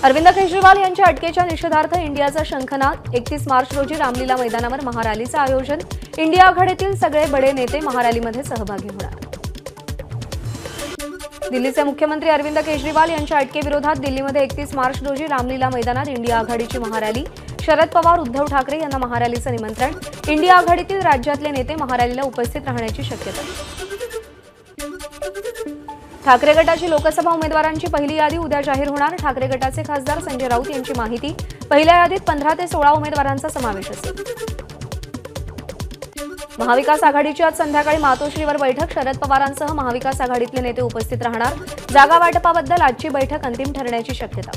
अरविंद केजरीवाल यांच्या अटकेच्या निषेधार्थ इंडियाचा शंखनाद 31 मार्च रोजी रामलीला मैदानावर महारॅलीचं आयोजन। इंडिया आघाडीतील सगळे बडे नेते महारॅलीमध्ये सहभागी होणार। दिल्लीचे मुख्यमंत्री अरविंद केजरीवाल यांच्या अटकेविरोधात दिल्लीमध्ये 31 मार्च रोजी रामलीला मैदानात इंडिया आघाडीची महारॅली। शरद पवार, उद्धव ठाकरे यांना महारॅलीचं निमंत्रण। इंडिया आघाडीतील राज्यातले नेते महारॅलीला उपस्थित राहण्याची शक्यता। ठाकरे गटाची लोकसभा उमेदवारांची पहिली यादी उद्या जाहीर होणार। ठाकरे गटाचे खासदार संजय राऊत यांची माहिती। पहिल्या यादीत 15 ते 16 उमेदवारांचा समावेश असेल। महाविकास आघाडीची आज संध्याकाळी मातोश्रीवर बैठक। शरद पवारांसह महाविकास आघाडीतले नेते उपस्थित राहणार। जागा वाटपाबद्दल आजची बैठक अंतिम ठरण्याची शक्यता।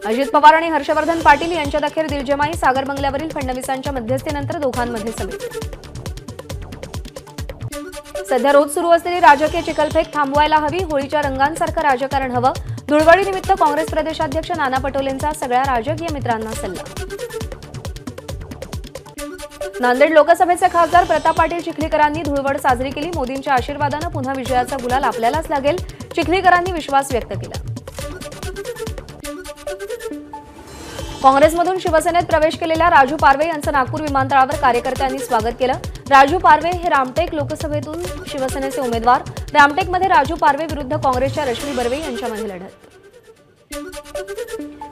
अजित पवार आणि हर्षवर्धन पाटील यांच्यात अखेर दिलजमाई। सागर बंगल्यावरील फडणवीसांच्या मध्यस्थीनंतर दोघांमध्ये समेट। सध्या रोज सुरू असलेली राजकीय चिखलफेक थांबवायला हवी। होळीच्या रंगांसारखं राजकारण हवं। धुळवडीनिमित्त काँग्रेस प्रदेशाध्यक्ष नाना पटोलेंचा सगळ्या राजकीय मित्रांना सल्ला। नांदेड लोकसभेचे खासदार प्रताप पाटील चिखलीकरांनी धुळवड साजरी केली। मोदींच्या आशीर्वादानं पुन्हा विजयाचा गुलाल आपल्यालाच लागेल, चिखलीकरांनी विश्वास व्यक्त केला। काँग्रेसमधून शिवसेनेत प्रवेश केलेल्या राजू पारवे यांचं नागपूर विमानतळावर कार्यकर्त्यांनी स्वागत केलं। राजू पारवे हे रामटेक लोकसभेतून शिवसेनेचे उमेदवार। रामटेकमध्ये राजू पारवे विरुद्ध काँग्रेसच्या रश्मी बर्वे यांच्यामध्ये लढत।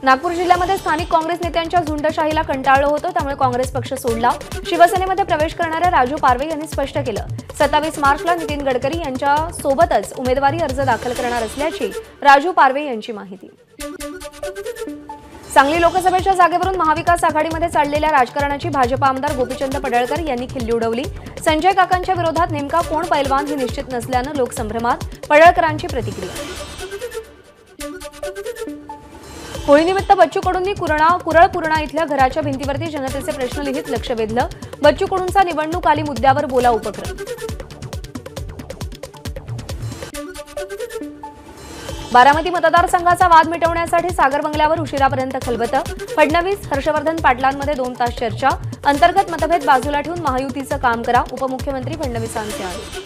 नागपूर जिल्ह्यामध्ये स्थानिक काँग्रेस नेत्यांच्या झुंडशाहीला कंटाळलं होतं, त्यामुळे काँग्रेस पक्ष सोडला। शिवसेनेमध्ये प्रवेश करणाऱ्या राजू पारवे यांनी स्पष्ट केलं, 27 मार्चला नितीन गडकरी यांच्या सोबतच उमेदवारी अर्ज दाखल करणार असल्याची राजू पारवे यांची माहिती। सांगली लोकसभेच्या जागेवरून महाविकास आघाडीमध्ये चाललेल्या राजकारणाची भाजप आमदार गोपीचंद पडळकर यांनी खिल्ली उडवली। संजय काकांच्या विरोधात नेमका कोण पैलवान हे निश्चित नसल्यानं लोकसंभ्रमात। पडळकरांची प्रतिक्रिया। होळीनिमित्त बच्चू कडूंनी कुरळपूर्णा इथल्या घराच्या भिंतीवरती जनतेचे प्रश्न लिहित लक्ष वेधलं। बच्चू कडूंचा निवडणूक आली मुद्द्यावर बोला उपक्रम। बारामती मतदारसंघाचा वाद मिटवण्यासाठी सागर बंगल्यावर उशिरापर्यंत खलबतं। फडणवीस हर्षवर्धन पाटलांमध्ये 2 तास चर्चा। अंतर्गत मतभेद बाजूला ठेवून महायुतीचं काम करा, उपमुख्यमंत्री फडणवीसांचे आदेश।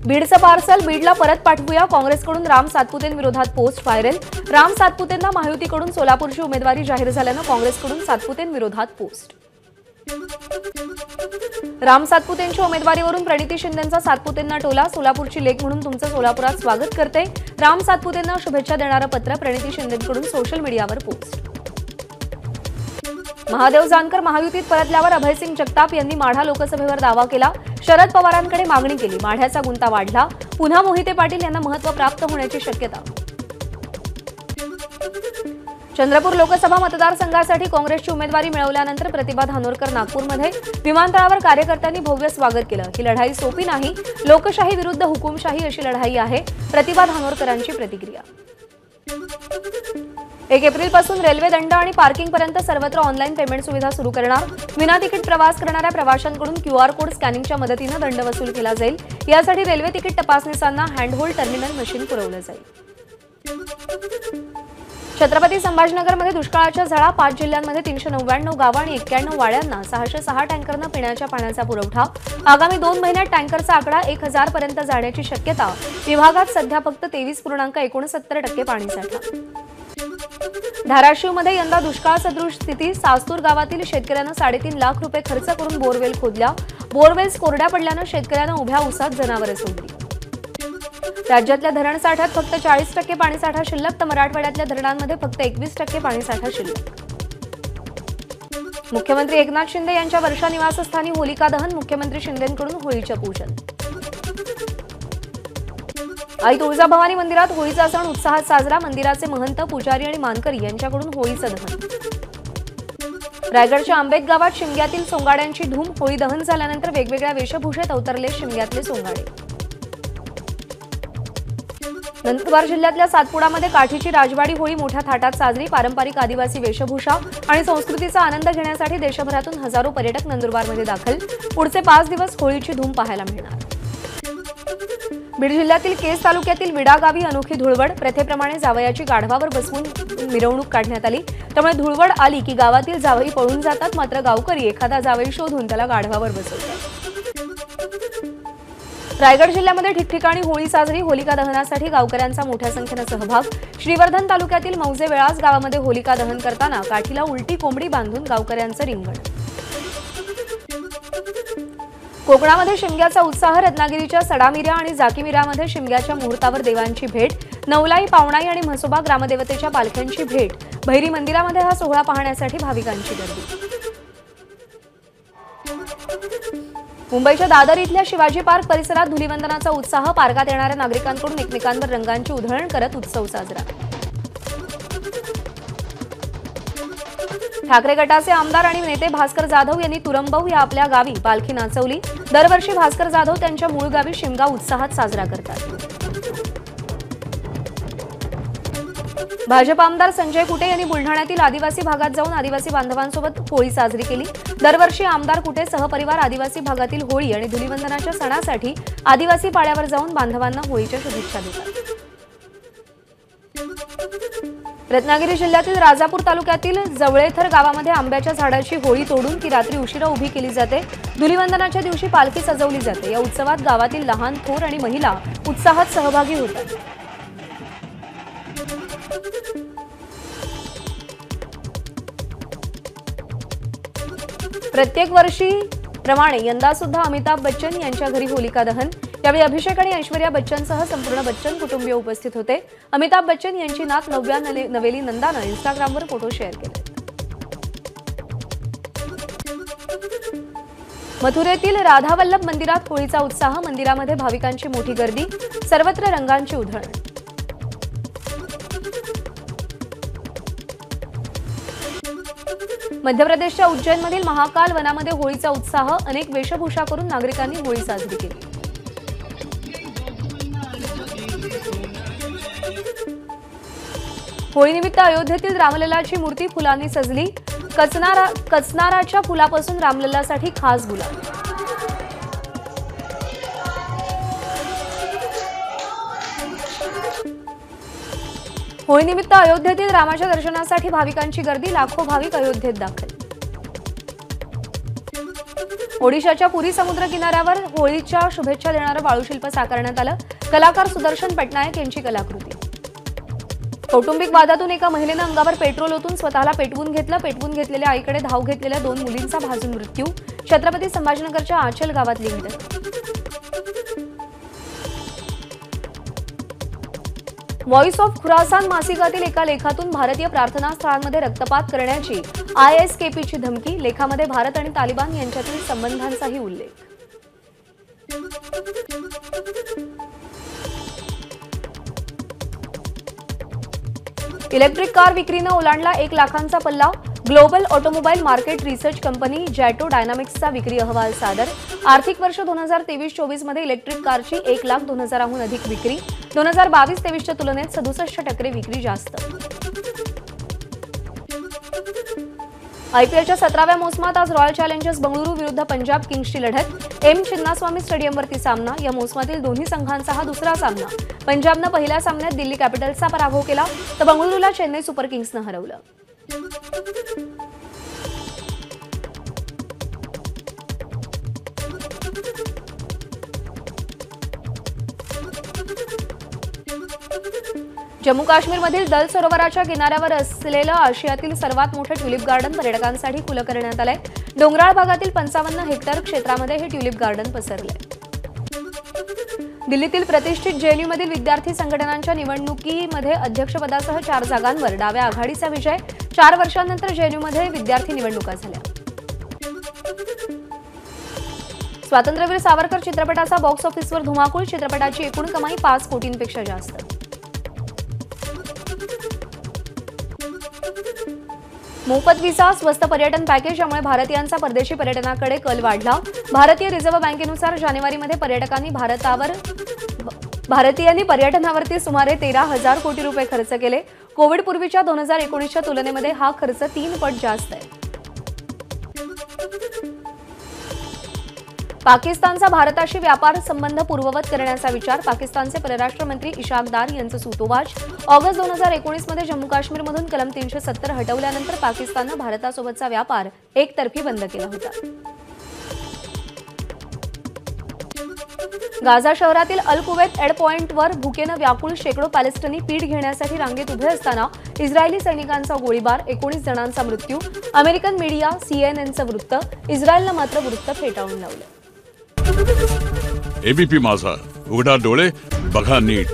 बीडचं पार्सल बीडला परत पाठवूया। काँग्रेसकडून राम सातपुतेंविरोधात पोस्ट व्हायरल। राम सातपुतेंना महायुतीकडून सोलापूरची उमेदवारी जाहीर झाल्यानं काँग्रेसकडून सातपुतेंविरोधात पोस्ट। राम सातपुतेंच्या उमेदवारीवरून प्रणिती शिंदेंचा सातपुतेंना टोला। सोलापूरची लेक म्हणून तुमचं सोलापुरात स्वागत करते। राम सातपुतेंना शुभेच्छा देणारं पत्र प्रणिती शिंदेंकडून सोशल मीडियावर पोस्ट। महादेव जानकर महायुतीत परतल्यावर अभयसिंग जगताप यांनी माढा लोकसभेवर दावा केला। शरद पवारांकडे मागणी केली। माढ्याचा गुंता वाढला। पुन्हा मोहिते पाटील यांना महत्त्व प्राप्त होण्याची शक्यता। चंद्रपूर लोकसभा मतदारसंघासाठी काँग्रेसची उमेदवारी मिळवल्यानंतर प्रतिभा धानोरकर नागपूरमध्ये। विमानतळावर कार्यकर्त्यांनी भव्य स्वागत केलं। ही लढाई सोपी नाही, लोकशाही विरुद्ध हुकुमशाही अशी लढाई आहे, प्रतिभा धानोरकरांची प्रतिक्रिया। 1 एप्रिलपासून रेल्वे दंड आणि पार्किंगपर्यंत सर्वत्र ऑनलाईन पेमेंट सुविधा सुरू करणार। विना तिकीट प्रवास करणाऱ्या प्रवाशांकडून QR कोड स्कॅनिंगच्या मदतीनं दंड वसूल केला जाईल। यासाठी रेल्वे तिकीट तपासणीसांना हँडहोल्ड टर्मिनल मशीन पुरवलं जाईल। छत्रपती संभाजीनगरमध्ये दुष्काळाच्या झळा। 5 जिल्ह्यांमध्ये 399 गावं आणि 91 वाड्यांना 606 टँकरनं पिण्याच्या पाण्याचा पुरवठा। आगामी 2 महिन्यात टँकरचा आकडा 1000 पर्यंत जाण्याची शक्यता। विभागात सध्या फक्त 23.69% पाणीसाठा। धाराशिवमध्ये यंदा दुष्काळ सदृश स्थिती। सास्तूर गावातील शेतकऱ्यांना 3.5 लाख रुपये खर्च करून बोरवेल खोदल्या। बोरवेल्स कोरड्या पडल्यानं शेतकऱ्यांना उभ्या उसात जनावरे सोडली। राज्यातल्या धरणसाठ्यात फक्त 40% पाणीसाठा शिल्लक, तर मराठवाड्यातल्या धरणांमध्ये फक्त 21% पाणीसाठा शिल्लक। मुख्यमंत्री एकनाथ शिंदे यांच्या वर्षा निवासस्थानी होलिका दहन। मुख्यमंत्री शिंदेंकडून होळीचं पूजन। आई तुळजाभवानी मंदिरात होळीचा सण उत्साहात साजरा। मंदिराचे महंत, पुजारी आणि मानकरी यांच्याकडून होळीचं दहन। रायगडच्या आंबेत गावात शिमग्यातील सोंगाड्यांची धूम। होळी दहन झाल्यानंतर वेगवेगळ्या वेशभूषेत अवतरले शिमग्यातले सोंगाडे। नंदुरबार जिल्ह्यातल्या सातपुडामध्ये काठीची राजवाडी होळी मोठ्या थाटात साजरी। पारंपरिक आदिवासी वेशभूषा आणि संस्कृतीचा आनंद घेण्यासाठी देशभरातून हजारो पर्यटक नंदुरबारमध्ये दाखल। पुढचे 5 दिवस होळीची धूम पाहायला मिळणार। बीड जिल्ह्यातील केज तालुक्यातील विडा गावी अनोखी धुळवड। प्रथेप्रमाणे जावयाची गाढवावर बसवून मिरवणूक काढण्यात आली। त्यामुळे धुळवड आली की गावातील जावई पळून जातात, मात्र गावकरी एखादा जावई शोधून त्याला गाढवावर बसवतात। रायगड जिल्ह्यामध्ये ठिकठिकाणी होळी साजरी, होलिका दहनासाठी गावकऱ्यांचा मोठ्या संख्येने सहभाग। श्रीवर्धन तालुक्यातील मौजे वेळास गावामध्ये होलिका दहन करताना काठीला उलटी कोंबडी बांधून गावकऱ्यांचं रिंगण। कोकणामध्ये शिमग्याचा उत्साह, रत्नागिरीच्या सडामिऱ्या आणि जाकीमिऱ्यामध्ये शिमग्याच्या मुहूर्तावर देवांची भेट। नवलाई, पावणाई आणि म्हसोबा ग्रामदेवतेच्या पालख्यांची भेट। भैरी मंदिरामध्ये हा सोहळा पाहण्यासाठी भाविकांची गर्दी। मुंबईच्या दादर इथल्या शिवाजी पार्क परिसरात धुलीवंदनाचा उत्साह, पार्कात येणाऱ्या नागरिकांकडून एकमेकांवर रंगांची उधळण करत उत्सव साजरा। ठाकरे गटाचे आमदार आणि नेते भास्कर जाधव यांनी तुरंबव या आपल्या गावी पालखी नाचवली। दरवर्षी भास्कर जाधव त्यांच्या मूळ गावी शिमगा उत्साहात साजरा करतात। भाजप आमदार संजय कुटे यांनी बुलढाण्यातील आदिवासी भागात जाऊन आदिवासी बांधवांसोबत होळी साजरी केली। दरवर्षी आमदार कुटे सहपरिवार आदिवासी भागातील होळी आणि धुलीवंदनाच्या सणासाठी आदिवासी पाड्यावर जाऊन बांधवांना होळीच्या शुभेच्छा देतात। रत्नागिरी जिल्ह्यातील राजापूर तालुक्यातील जवळेथर गावामध्ये आंब्याच्या झाडाची होळी तोडून ती रात्री उशिरा उभी केली जाते। धुलीवंदनाच्या दिवशी पालखी सजवली जाते। या उत्सवात गावातील लहान, थोर आणि महिला उत्साहात सहभागी होतात। प्रत्येक वर्षी प्रमाणे यंदा सुद्धा अमिताभ बच्चन यांच्या घरी होलिका दहन। यावेळी अभिषेक आणि ऐश्वर्या बच्चनसह संपूर्ण बच्चन कुटुंबीय उपस्थित होते। अमिताभ बच्चन यांची नात नव्या नवेली नंदानं इंस्टाग्रामवर फोटो शेअर केले। मथुरेतील राधावल्लभ मंदिरात होळीचा उत्साह, मंदिरामध्ये भाविकांची मोठी गर्दी, सर्वत्र रंगांची उधळण। मध्य प्रदेशच्या उज्जैनमधील महाकाल वनामध्ये होळीचा उत्साह, अनेक वेशभूषा करून नागरिकांनी होळी साजरी केली। होळीनिमित्त अयोध्येतील रामलल्लाची मूर्ती फुलांनी सजली। कचनाराच्या फुलापासून रामलल्लासाठी खास गुलाल। होळीनिमित्त अयोध्येतील रामाच्या दर्शनासाठी भाविकांची गर्दी, लाखो भाविक अयोध्येत दाखल। ओडिशाच्या पुरी समुद्र किनाऱ्यावर होळीच्या शुभेच्छा देणारं वाळूशिल्प साकारण्यात आलं। कलाकार सुदर्शन पटनायक यांची कलाकृती। कौटुंबिक वादातून एका महिलेनं अंगावर पेट्रोल ओतून स्वतःला पेटवून घेतलं। पेटवून घेतलेल्या आईकडे धाव घेतलेल्या 2 मुलींचा भाजून मृत्यू। छत्रपती संभाजीनगरच्या आचल गावातली घटना। व्हॉइस ऑफ खुरासान मासिकातील एका लेखातून भारतीय प्रार्थनास्थळांमध्ये रक्तपात करण्याची ISKPची धमकी। लेखामध्ये भारत आणि तालिबान यांच्यातील संबंधांचाही उल्लेख। इलेक्ट्रिक कार विक्रीनं ओलांडला 1 लाखांचा पल्ला। Global automobile market research company Jato डायनामिक्सचा विक्री अहवाल सादर। आर्थिक वर्ष 2023-24 मध्ये इलेक्ट्रिक कारची 1,02,000हून अधिक विक्री। 2022-23च्या तुलनेत 67% विक्री जास्त। IPLच्या 17व्या मोसमात आज रॉयल चॅलेंजर्स बंगळुरू विरुद्ध पंजाब किंग्सची लढत। M चिन्नास्वामी स्टेडियमवरती सामना। या मोसमातील दोन्ही संघांचा हा दुसरा सामना। पंजाबनं पहिल्या सामन्यात दिल्ली कॅपिटल्सचा पराभव केला, तर बंगळुरूला चेन्नई सुपर किंग्सनं हरवलं। जम्मू काश्मीरमधील दल सरोवराच्या किनाऱ्यावर असलेलं आशियातील सर्वात मोठं ट्युलिप गार्डन पर्यटकांसाठी खुलं करण्यात आलंय। डोंगराळ भागातील 55 हेक्टर क्षेत्रामध्ये हे ट्युलिप गार्डन पसरलंय। दिल्लीतील प्रतिष्ठित JNUमधील विद्यार्थी संघटनांच्या निवडणुकीमध्ये अध्यक्षपदासह 4 जागांवर डाव्या आघाडीचा विजय। 4 वर्षांनंतर JNUमध्ये विद्यार्थी निवडणुका झाल्या। स्वातंत्र्यवीर सावरकर चित्रपटाचा बॉक्स ऑफिसवर धुमाकूळ। चित्रपटाची एकूण कमाई 5 कोटींपेक्षा जास्त। मोफत व्हिसा, स्वस्त पर्यटन पॅकेज यामुळे भारतीयांचा परदेशी पर्यटनाकडे कल वाढला। भारतीय रिझर्व्ह बँकेनुसार जानेवारीमध्ये भारतीयांनी पर्यटनावरती सुमारे 13,000 कोटी रुपये खर्च केले। कोविडपूर्वीच्या 2019च्या तुलनेमध्ये हा खर्च 3 पट जास्त आहे। पाकिस्तानचा भारताशी व्यापार संबंध पूर्ववत करण्याचा विचार। पाकिस्तानचे परराष्ट्र मंत्री इशाक दार यांचं सूतोवाच। ऑगस्ट 2019 मध्ये जम्मू काश्मीरमधून कलम 370 हटवल्यानंतर पाकिस्ताननं भारतासोबतचा व्यापार एकतर्फी बंद केला होता। गाझा शहरातील अल कुवैत एड पॉइंटवर भुकेनं व्याकुळ शेकडो पॅलेस्टिनी पीठ घेण्यासाठी रांगेत उभे असताना इस्रायली सैनिकांचा गोळीबार, 19 जणांचा मृत्यू. अमेरिकन मीडिया सीएनएनचं वृत्त. इस्रायलनं मात्र वृत्त फेटाळून लावलं. एबीपी माझा, उघडा डोळे बघा नीट.